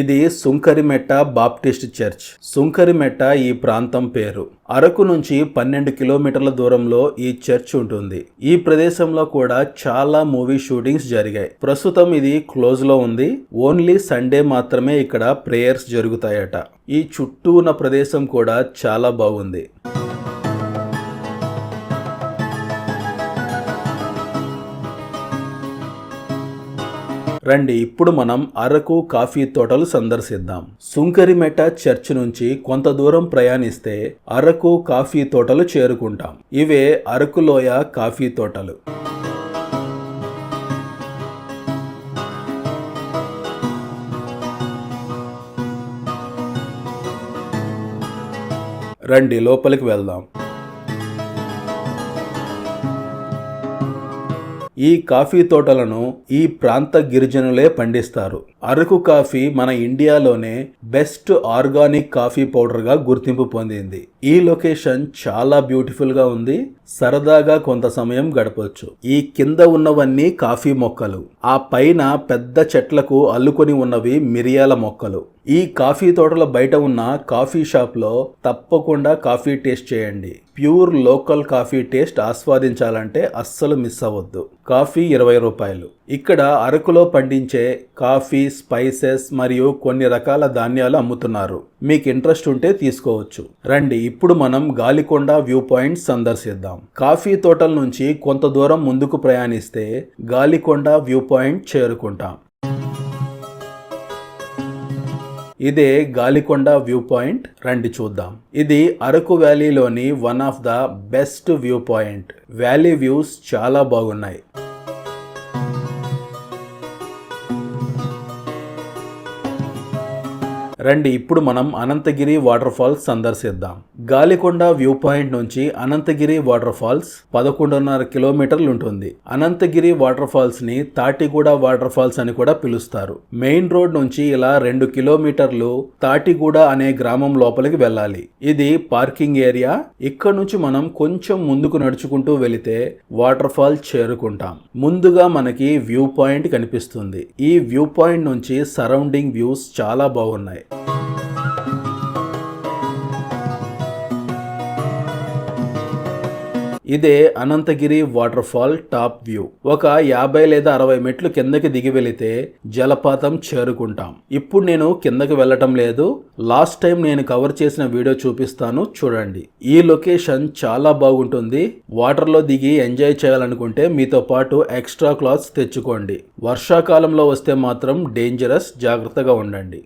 ఇది సుంకరిమెట్ట బాప్టిస్ట్ చర్చ్. సుంకరిమెట్ట ఈ ప్రాంతం పేరు. అరకు నుంచి 12 కిలోమీటర్ల దూరంలో ఈ చర్చ్ ఉంటుంది. ఈ ప్రదేశంలో కూడా చాలా మూవీ షూటింగ్స్ జరిగాయి. ప్రస్తుతం ఇది క్లోజ్ లో ఉంది. ఓన్లీ సండే మాత్రమే ఇక్కడ ప్రేయర్స్ జరుగుతాయట. ఈ చుట్టూ ఉన్న ప్రదేశం కూడా చాలా బాగుంది. రండి ఇప్పుడు మనం అరకు కాఫీ తోటలు సందర్శిద్దాం. సుంకరిమెట్ట చర్చ్ నుంచి కొంత దూరం ప్రయాణిస్తే అరకు కాఫీ తోటలు చేరుకుంటాం. ఇవే అరకులోయ కాఫీ తోటలు. రండి లోపలికి వెళ్దాం. ఈ కాఫీ తోటలను ఈ ప్రాంత గిరిజనులే పండిస్తారు. అరకు కాఫీ మన ఇండియాలోనే బెస్ట్ ఆర్గానిక్ కాఫీ పౌడర్ గా గుర్తింపు పొందింది. ఈ లొకేషన్ చాలా బ్యూటిఫుల్ గా ఉంది. సరదాగా కొంత సమయం గడపొచ్చు. ఈ కింద ఉన్నవన్నీ కాఫీ మొక్కలు, ఆ పైన పెద్ద చెట్లకు అల్లుకొని ఉన్నవి మిరియాల మొక్కలు. ఈ కాఫీ తోటల బయట ఉన్న కాఫీ షాప్ లో తప్పకుండా కాఫీ టేస్ట్ చేయండి. ప్యూర్ లోకల్ కాఫీ టేస్ట్ ఆస్వాదించాలంటే అస్సలు మిస్ అవ్వద్దు. కాఫీ 20 రూపాయలు. ఇక్కడ అరకులో పండించే కాఫీ, స్పైసెస్ మరియు కొన్ని రకాల ధాన్యాలు అమ్ముతున్నారు. మీకు ఇంట్రెస్ట్ ఉంటే తీసుకోవచ్చు. రండి ఇప్పుడు మనం గాలికొండ వ్యూ పాయింట్ సందర్శిద్దాం. కాఫీ తోటల నుంచి కొంత దూరం ముందుకు ప్రయాణిస్తే గాలికొండ వ్యూ పాయింట్ చేరుకుంటాం. ఇదే గాలికొండ వ్యూ పాయింట్. రండి చూద్దాం. ఇది అరకు వ్యాలీలోని one of the best view point. Valley views చాలా బాగున్నాయి. రండి ఇప్పుడు మనం అనంతగిరి వాటర్ ఫాల్స్ సందర్శిద్దాం. గాలికొండ వ్యూ పాయింట్ నుంచి అనంతగిరి వాటర్ ఫాల్స్ 11.5 కిలోమీటర్లు ఉంటుంది. అనంతగిరి వాటర్ ఫాల్స్ ని తాటిగూడ వాటర్ ఫాల్స్ అని కూడా పిలుస్తారు. మెయిన్ రోడ్ నుంచి ఇలా 2 కిలోమీటర్లు తాటిగూడ అనే గ్రామం లోపలికి వెళ్ళాలి. ఇది పార్కింగ్ ఏరియా. ఇక్కడ నుంచి మనం కొంచెం ముందుకు నడుచుకుంటూ వెళితే వాటర్ ఫాల్ చేరుకుంటాం. ముందుగా మనకి వ్యూ పాయింట్ కనిపిస్తుంది. ఈ వ్యూ పాయింట్ నుంచి సరౌండింగ్ వ్యూస్ చాలా బాగున్నాయి. ఇదే Ananthagiri water fall top view. ఒక 50 లేదా 60 మెట్లు కిందకి దిగి వెళితే జలపాతం చేరుకుంటాం. ఇప్పుడు నేను కిందకి వెళ్ళటం లేదు, లాస్ట్ టైం నేను కవర్ చేసిన వీడియో చూపిస్తాను చూడండి. ఈ లొకేషన్ చాలా బాగుంటుంది. వాటర్ లో దిగి ఎంజాయ్ చేయాలనుకుంటే మీతో పాటు ఎక్స్ట్రా క్లాత్స్ తెచ్చుకోండి. వర్షాకాలంలో వస్తే మాత్రం డేంజరస్, జాగ్రత్తగా ఉండండి.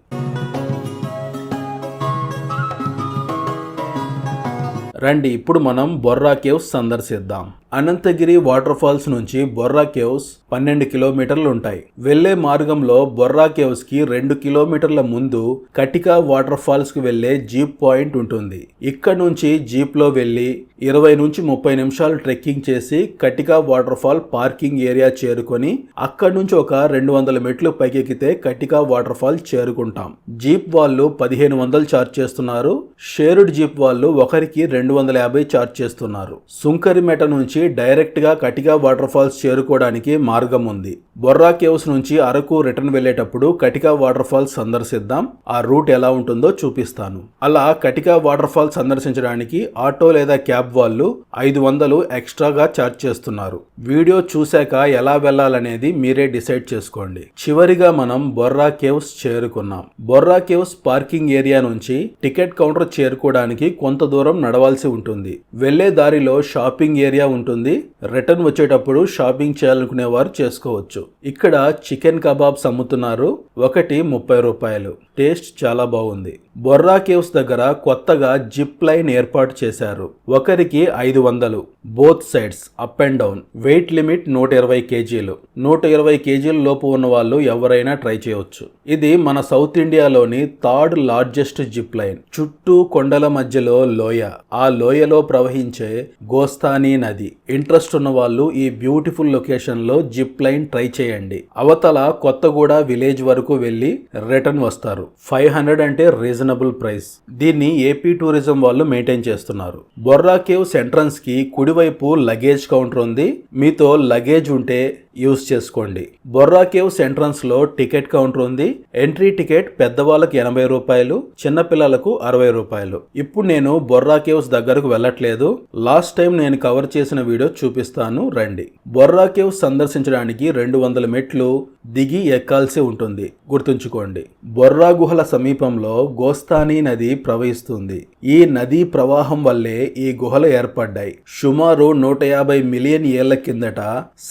రండి ఇప్పుడు మనం బొర్రా కేవ్స్ సందర్శిద్దాం. అనంతగిరి వాటర్ ఫాల్స్ నుంచి బొర్రా కేవ్స్ 12 కిలోమీటర్లు ఉంటాయి. వెళ్లే మార్గంలో బొర్రా కేవ్స్ కి 2 కిలోమీటర్ల ముందు కటికా వాటర్ ఫాల్స్ కి వెళ్లే జీప్ పాయింట్ ఉంటుంది. ఇక్కడ నుంచి జీప్ లో వెళ్లి 20 నుంచి 30 నిమిషాలు ట్రెక్కింగ్ చేసి Katika water fall parking area చేరుకొని అక్కడ నుంచి ఒక 200 మెట్లు పైకెక్కితే కటికా వాటర్ ఫాల్ చేరుకుంటాం. జీప్ వాళ్ళు 1500 ఛార్జ్ చేస్తున్నారు. షేర్డ్ జీప్ వాళ్ళు ఒకరికి 250 ఛార్జ్ చేస్తున్నారు. సుంకరిమెట నుంచి డైరెక్ట్ గా కటికా వాటర్ ఫాల్స్ చేరుకోవడానికి మార్గం ఉంది. బొర్రా కేవ్స్ నుంచి అరకు రిటర్న్ వెళ్లేటప్పుడు కటికా వాటర్ ఫాల్స్ సందర్శిద్దాం. ఆ రూట్ ఎలా ఉంటుందో చూపిస్తాను. అలా కటికా వాటర్ ఫాల్స్ సందర్శించడానికి ఆటో లేదా క్యాబ్ వాళ్ళు 500 ఎక్స్ట్రాగా ఛార్జ్ చేస్తున్నారు. వీడియో చూశాక ఎలా వెళ్లాలనేది మీరే డిసైడ్ చేసుకోండి. చివరిగా మనం బొర్రా కేవ్స్ చేరుకున్నాం. బొర్రా కేవ్స్ పార్కింగ్ ఏరియా నుంచి టికెట్ కౌంటర్ చేరుకోవడానికి కొంత దూరం నడవాల్సి ఉంటుంది. వెళ్లే దారిలో షాపింగ్ ఏరియా ఉంటుంది. రిటర్న్ వచ్చేటప్పుడు షాపింగ్ చేయాలనుకునే వారు చేసుకోవచ్చు. ఇక్కడ చికెన్ కబాబ్స్ అమ్ముతున్నారు. ఒకటి 30 రూపాయలు. టేస్ట్ చాలా బాగుంది. బొర్రా కేవ్స్ దగ్గర కొత్తగా జిప్ లైన్ ఏర్పాటు చేశారు. ఒకరికి 500 both sides up and down. Wait limit 120 కేజీలు. 120 కేజీల లోపు ఉన్న వాళ్ళు ఎవరైనా ట్రై చేయవచ్చు. ఇది మన సౌత్ ఇండియాలోని థర్డ్ లార్జెస్ట్ జిప్ లైన్. చుట్టూ కొండల మధ్యలో లోయ. ఆ లోయలో ప్రవహించే గోస్తాని నది. ఇంట్రెస్ట్ ఉన్న వాళ్ళు ఈ బ్యూటిఫుల్ లొకేషన్ లో జిప్ లైన్ ట్రై చేయండి. అవతల కొత్తగూడ విలేజ్ వరకు వెళ్లి రిటర్న్ వస్తారు. 500 అంటే రీజనబుల్ ప్రైస్. దీన్ని ఏపీ టూరిజం వాళ్ళు మెయింటైన్ చేస్తున్నారు. బొర్రా కేవ్స్ ఎంట్రన్స్ కి కుడివైపు లగేజ్ కౌంటర్ ఉంది. మీతో లగేజ్ ఉంటే యూజ్ చేసుకోండి. బొర్రా కేవ్స్ ఎంట్రన్స్ లో టికెట్ కౌంటర్ ఉంది. ఎంట్రీ టికెట్ పెద్దవాళ్ళకి 80 రూపాయలు, చిన్నపిల్లలకు 60 రూపాయలు. ఇప్పుడు నేను బొర్రా కేవ్స్ దగ్గరకు వెళ్ళట్లేదు. లాస్ట్ టైం నేను కవర్ చేసిన వీడియో చూపిస్తాను రండి. బొర్రా కేవ్స్ సందర్శించడానికి 200 మెట్లు దిగి ఎక్కాల్సి ఉంటుంది. గుర్తుంచుకోండి. బొర్రా గుహల సమీపంలో గోస్తాని నది ప్రవహిస్తుంది. ఈ నదీ ప్రవాహం వల్లే ఈ గుహలు ఏర్పడ్డాయి. సుమారు 150 మిలియన్ ఏళ్ల కిందట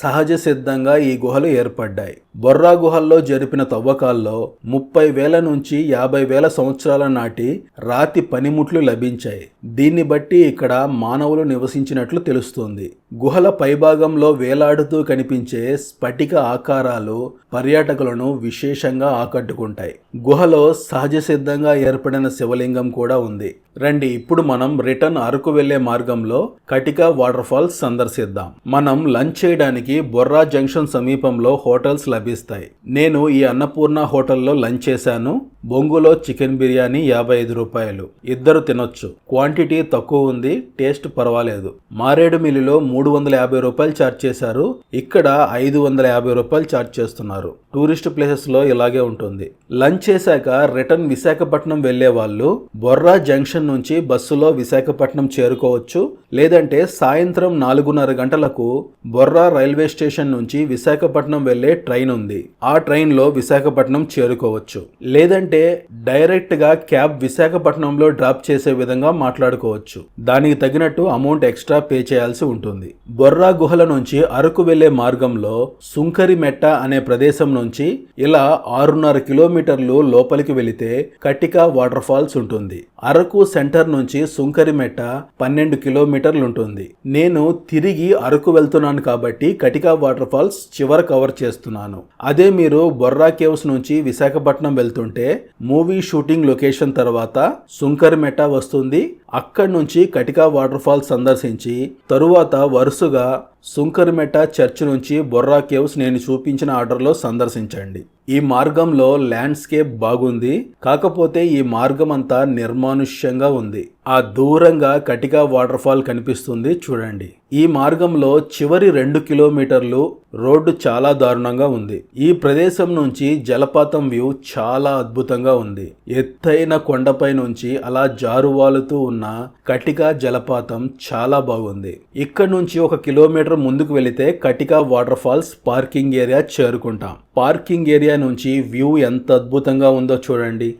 సహజ సిద్ధంగా ఈ గుహలు ఏర్పడ్డాయి. బొర్రా గుహల్లో జరిపిన తవ్వకాల్లో 30,000 నుంచి 50,000 సంవత్సరాల నాటి రాతి పనిముట్లు లభించాయి. దీన్ని బట్టి ఇక్కడ మానవులు నివసించినట్లు తెలుస్తుంది. గుహల పైభాగంలో వేలాడుతూ కనిపించే స్ఫటిక ఆకారాలు పర్యాటకులను విశేషంగా ఆకట్టుకుంటాయి. గుహలో సహజ సిద్ధంగా ఏర్పడిన శివలింగం కూడా ఉంది. రండి ఇప్పుడు మనం రిటర్న్ అరకు వెళ్లే మార్గంలో కటికా వాటర్ ఫాల్స్ సందర్శిద్దాం. మనం లంచ్ చేయడానికి బొర్రా జంక్షన్ సమీపంలో హోటల్స్ లభిస్తాయి. నేను ఈ అన్నపూర్ణ హోటల్లో లంచ్ చేశాను. బొంగులో చికెన్ బిర్యానీ 55 రూపాయలు. ఇద్దరు తినొచ్చు. క్వాంటిటీ తక్కువ ఉంది. టేస్ట్ పర్వాలేదు. మారేడుమిల్లిలో 350 రూపాయలు ఛార్జ్ చేశారు. ఇక్కడ 550 రూపాయలు ఛార్జ్ చేస్తున్నారు. టూరిస్ట్ ప్లేసెస్ లో ఇలాగే ఉంటుంది. లంచ్ చేశాక రిటర్న్ విశాఖపట్నం వెళ్లే వాళ్ళు బొర్రా జంక్షన్ నుంచి బస్సులో విశాఖపట్నం చేరుకోవచ్చు. లేదంటే సాయంత్రం 4:30 గంటలకు బొర్రా రైల్వే స్టేషన్ నుంచి విశాఖపట్నం వెళ్లే ట్రైన్ ఉంది. ఆ ట్రైన్ లో విశాఖపట్నం చేరుకోవచ్చు. లేదంటే డైరెక్ట్ గా క్యాబ్ విశాఖపట్నంలో డ్రాప్ చేసే విధంగా మాట్లాడుకోవచ్చు. దానికి తగినట్టు అమౌంట్ ఎక్స్ట్రా పే చేయాల్సి ఉంటుంది. బొర్రా గుహల నుంచి అరకు వెళ్లే మార్గంలో సుంకరిమెట్ట అనే ప్రదేశం నుంచి ఇలా 6.5 కిలోమీటర్లు లోపలికి వెళితే కటికా వాటర్ ఫాల్స్ ఉంటుంది. అరకు సెంటర్ నుంచి సుంకరిమెట్ట 12 కిలోమీటర్లు ఉంటుంది. నేను తిరిగి అరకు వెళ్తున్నాను కాబట్టి కటికా వాటర్ ఫాల్స్ చివర కవర్ చేస్తున్నాను. అదే మీరు బొర్రా కేవ్స్ నుంచి విశాఖపట్నం వెళ్తుంటే మూవీ షూటింగ్ లొకేషన్ తర్వాత సుంకరిమెట్ట వస్తుంది. అక్కడి నుంచి కటికా వాటర్ ఫాల్స్ సందర్శించి తరువాత వరుసగా సుంకరిమెట్ట చర్చ్ నుంచి బొర్రా కేవ్స్ నేను చూపించిన ఆర్డర్లో సందర్శించండి. ఈ మార్గంలో ల్యాండ్స్కేప్ బాగుంది. కాకపోతే ఈ మార్గం అంతా నిర్మాణం అమానుష్యంగా ఉంది. ఆ దూరంగా కటికా వాటర్ ఫాల్ కనిపిస్తుంది చూడండి. ఈ మార్గంలో చివరి 2 కిలోమీటర్లు రోడ్డు చాలా దారుణంగా ఉంది. ఈ ప్రదేశం నుంచి జలపాతం వ్యూ చాలా అద్భుతంగా ఉంది. ఎత్తైన కొండపై నుంచి అలా జారువాలుతూ ఉన్న కటికా జలపాతం చాలా బాగుంది. ఇక్కడ నుంచి 1 కిలోమీటర్ ముందుకు వెళితే Katika water falls parking area చేరుకుంటాం. పార్కింగ్ ఏరియా నుంచి వ్యూ ఎంత అద్భుతంగా ఉందో చూడండి.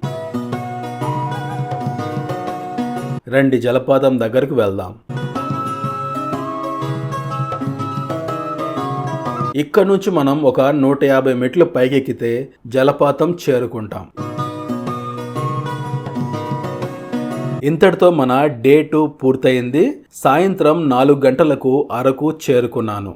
రండి జలపాతం దగ్గరకు వెళ్దాం. ఇక్కడ నుంచి మనం ఒక 150 మెట్లు పైకెక్కితే జలపాతం చేరుకుంటాం. ఇంతటితో మన డే 2 పూర్తయింది. సాయంత్రం 4 గంటలకు అరకు చేరుకున్నాను.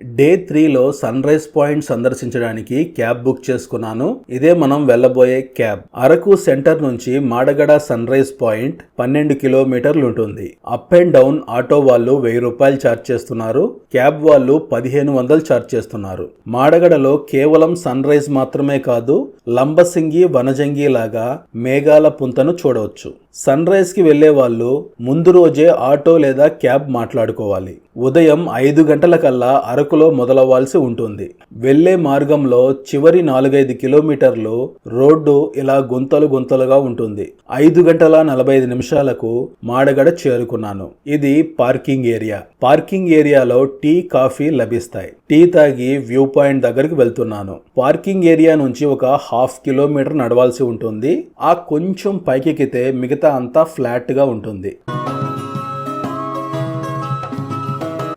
డే 3లో సన్ రైజ్ పాయింట్ సందర్శించడానికి క్యాబ్ బుక్ చేసుకున్నాను. ఇదే మనం వెళ్ళబోయే క్యాబ్. అరకు సెంటర్ నుంచి మాడగడ సన్ రైజ్ పాయింట్ 12 కిలోమీటర్లు ఉంటుంది. అప్ అండ్ డౌన్ ఆటో వాళ్ళు 1000 రూపాయలు ఛార్జ్ చేస్తున్నారు. క్యాబ్ వాళ్ళు 1500 ఛార్జ్ చేస్తున్నారు. మాడగడలో కేవలం సన్ రైజ్ మాత్రమే కాదు, లంబసింగి వనజంగి లాగా మేఘాల పుంతను చూడవచ్చు. సన్ రైజ్ కి వెళ్లే వాళ్ళు ముందు రోజే ఆటో లేదా క్యాబ్ మాట్లాడుకోవాలి. ఉదయం 5 గంటలకల్లా అరకులో మొదలవ్వాల్సి ఉంటుంది. వెళ్లే మార్గంలో చివరి 4-5 కిలోమీటర్లు రోడ్డు ఇలా గుంతలుగా ఉంటుంది. 5 గంటల 45 నిమిషాలకు మాడగడ చేరుకున్నాను. ఇది పార్కింగ్ ఏరియా. పార్కింగ్ ఏరియాలో టీ, కాఫీ లభిస్తాయి. టీ తాగి వ్యూ పాయింట్ దగ్గరికి వెళ్తున్నాను. పార్కింగ్ ఏరియా నుంచి ఒక 1/2 కిలోమీటర్ నడవాల్సి ఉంటుంది. ఆ కొంచెం పైకెక్కితే మిగతా అంతా ఫ్లాట్ గా ఉంటుంది.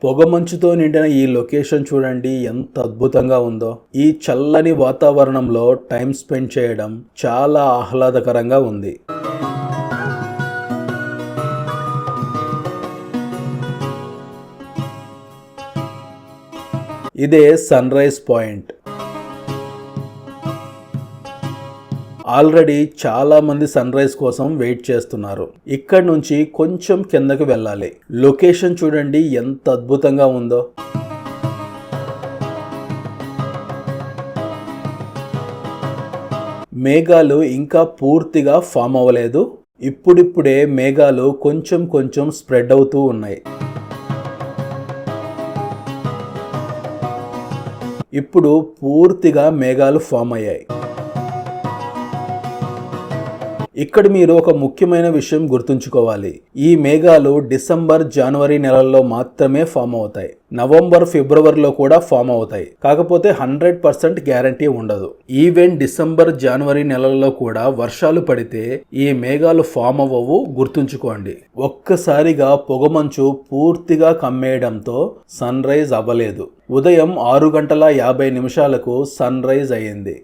పొగమంచుతో నిండిన ఈ లొకేషన్ చూడండి ఎంత అద్భుతంగా ఉందో. ఈ చల్లని వాతావరణంలో టైం స్పెండ్ చేయడం చాలా ఆహ్లాదకరంగా ఉంది. ఇదే సన్ రైజ్ పాయింట్. ఆల్రెడీ చాలా మంది సన్ రైజ్ కోసం వెయిట్ చేస్తున్నారు. ఇక్కడ నుంచి కొంచెం కిందకి వెళ్ళాలి. లొకేషన్ చూడండి ఎంత అద్భుతంగా ఉందో. మేఘాలు ఇంకా పూర్తిగా ఫామ్ అవ్వలేదు. ఇప్పుడిప్పుడే మేఘాలు కొంచెం స్ప్రెడ్ అవుతూ ఉన్నాయి. ఇప్పుడు పూర్తిగా మేఘాలు ఫామ్ అయ్యాయి. ఇక్కడ మీరు ఒక ముఖ్యమైన విషయం గుర్తుంచుకోవాలి. ఈ మేఘాలు డిసెంబర్, జనవరి నెలల్లో మాత్రమే ఫామ్ అవుతాయి. నవంబర్, ఫిబ్రవరిలో కూడా ఫామ్ అవుతాయి. కాకపోతే 100% గ్యారంటీ ఉండదు. ఈవెన్ డిసెంబర్, జనవరి నెలల్లో కూడా వర్షాలు పడితే ఈ మేఘాలు ఫామ్ అవ్వవు, గుర్తుంచుకోండి. ఒక్కసారిగా పొగమంచు పూర్తిగా కమ్మేయడంతో సన్ రైజ్ అవ్వలేదు. ఉదయం 6 గంటల 50 నిమిషాలకు సన్ రైజ్ అయ్యింది.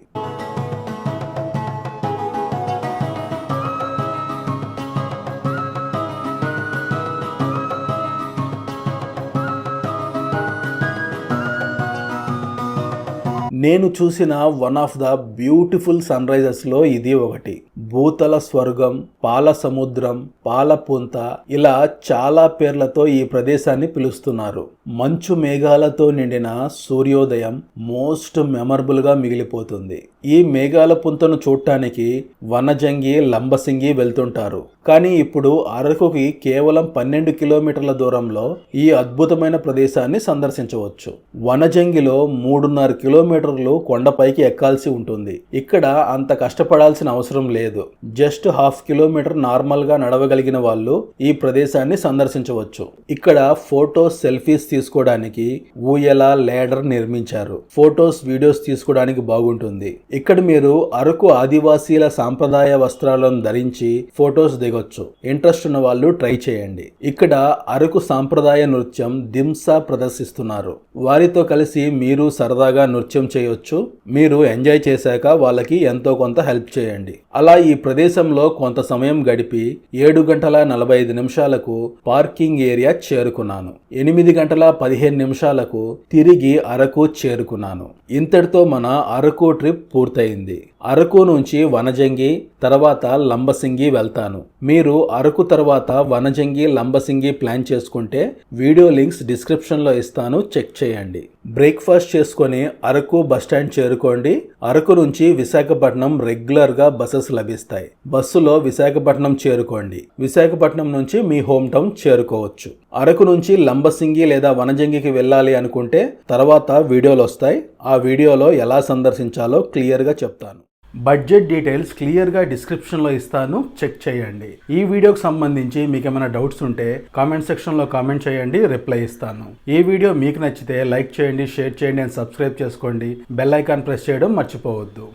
నేను చూసిన one of the beautiful sun rises లో ఇది ఒకటి. భూతల స్వర్గం, పాల సముద్రం, పాలపుంత ఇలా చాలా పేర్లతో ఈ ప్రదేశాన్ని పిలుస్తున్నారు. మంచు మేఘాలతో నిండిన సూర్యోదయం మోస్ట్ మెమరబుల్ గా మిగిలిపోతుంది. ఈ మేఘాల పుంతను చూడటానికి వనజంగి, లంబసింగి వెళ్తుంటారు. కానీ ఇప్పుడు అరకుకి కేవలం 12 కిలోమీటర్ల దూరంలో ఈ అద్భుతమైన ప్రదేశాన్ని సందర్శించవచ్చు. వనజంగిలో 3.5 కిలోమీటర్లు కొండపైకి ఎక్కాల్సి ఉంటుంది. ఇక్కడ అంత కష్టపడాల్సిన అవసరం లేదు. జస్ట్ 1/2 కిలోమీటర్ నార్మల్ గా నడవగలిగిన వాళ్ళు ఈ ప్రదేశాన్ని సందర్శించవచ్చు. ఇక్కడ ఫోటోస్, సెల్ఫీస్ తీసుకోవడానికి ఊయల, లేడర్ నిర్మించారు. ఫోటోస్, వీడియోస్ తీసుకోవడానికి బాగుంటుంది. ఇక్కడ మీరు అరకు ఆదివాసీల సాంప్రదాయ వస్త్రాలను ధరించి ఫోటోస్ దిగొచ్చు. ఇంట్రెస్ట్ ఉన్న వాళ్ళు ట్రై చేయండి. ఇక్కడ అరకు సాంప్రదాయ నృత్యం దింసా ప్రదర్శిస్తున్నారు. వారితో కలిసి మీరు సరదాగా నృత్యం చేయొచ్చు. మీరు ఎంజాయ్ చేశాక వాళ్ళకి ఎంతో కొంత హెల్ప్ చేయండి. అలా ఈ ప్రదేశంలో కొంత సమయం గడిపి 7 గంటల 45 నిమిషాలకు పార్కింగ్ ఏరియా చేరుకున్నాను. 8 గంటల 15 నిమిషాలకు తిరిగి అరకు చేరుకున్నాను. ఇంతటితో మన అరకు ట్రిప్ పూర్తయింది. అరకు నుంచి వనజంగి, తర్వాత లంబసింగి వెళ్తాను. మీరు అరకు తర్వాత వనజంగి, లంబసింగి ప్లాన్ చేసుకుంటే వీడియో లింక్స్ డిస్క్రిప్షన్లో ఇస్తాను, చెక్ చేయండి. బ్రేక్ఫాస్ట్ చేసుకొని అరకు బస్టాండ్ చేరుకోండి. అరకు నుంచి విశాఖపట్నం రెగ్యులర్గా బస్సెస్ లభిస్తాయి. బస్సులో విశాఖపట్నం చేరుకోండి. విశాఖపట్నం నుంచి మీ హోమ్ టౌన్ చేరుకోవచ్చు. అరకు నుంచి లంబసింగి లేదా వనజంగికి వెళ్ళాలి అనుకుంటే తర్వాత వీడియోలు వస్తాయి. ఆ వీడియోలో ఎలా సందర్శించాలో క్లియర్గా చెప్తాను. బడ్జెట్ డీటెయిల్స్ క్లియర్గా డిస్క్రిప్షన్లో ఇస్తాను, చెక్ చేయండి. ఈ వీడియోకి సంబంధించి మీకు ఏమైనా డౌట్స్ ఉంటే కామెంట్ సెక్షన్లో కామెంట్ చేయండి, రిప్లై ఇస్తాను. ఈ వీడియో మీకు నచ్చితే లైక్ చేయండి, షేర్ చేయండి అండ్ సబ్స్క్రైబ్ చేసుకోండి. బెల్ ఐకాన్ ప్రెస్ చేయడం మర్చిపోవద్దు.